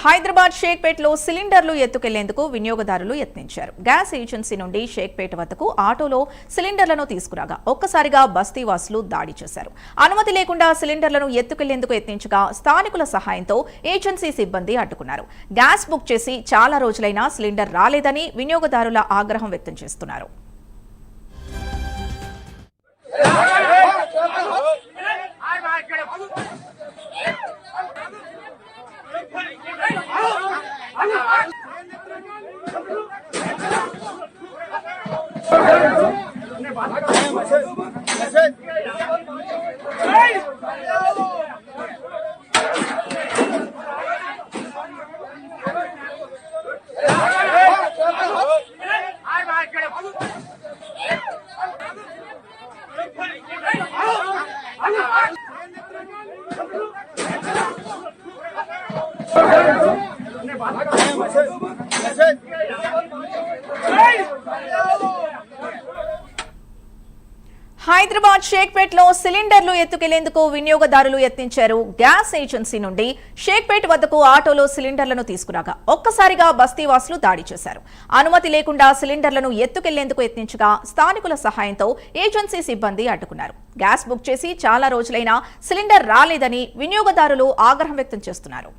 హైదరాబాద్ షేక్పేటలో సిలిండర్లు ఎత్తుకెళ్లేందుకు వినియోగదారులు యత్నించారు. Gas agency నుండి షేక్పేట వద్దకు ఆటోలో సిలిండర్లను తీసుకురాగా ఒక్కసారిగా బస్తీవాసులు దాడి చేశారు. అనుమతి లేకుండా సిలిండర్లను ఎత్తుకెళ్లేందుకు యత్నించగా స్థానికుల సహాయంతో ఏజెన్సీ సిబ్బంది అడ్డుకున్నారు. గ్యాస్ బుక్ చేసి చాలా రోజులైనా సిలిండర్ రాలేదని వినియోగదారుల ఆగ్రహం వ్యక్తం చేస్తున్నారు. హైదరాబాద్ షేక్పేటలో సిలిండర్లు ఎత్తుకెళ్లేందుకు వినియోగదారులు యత్నించారు. గ్యాస్ ఏజెన్సీ నుండి షేక్పేట వద్దకు ఆటోలో సిలిండర్లను తీసుకురాగా ఒక్కసారిగా బస్తీవాసులు దాడి చేశారు. అనుమతి లేకుండా సిలిండర్లను ఎత్తుకెళ్లేందుకు యత్నించగా స్థానికుల సహాయంతో ఏజెన్సీ సిబ్బంది అడ్డుకున్నారు. గ్యాస్ బుక్ చేసి చాలా రోజులైనా సిలిండర్ రాలేదని వినియోగదారులు ఆగ్రహం వ్యక్తం చేస్తున్నారు.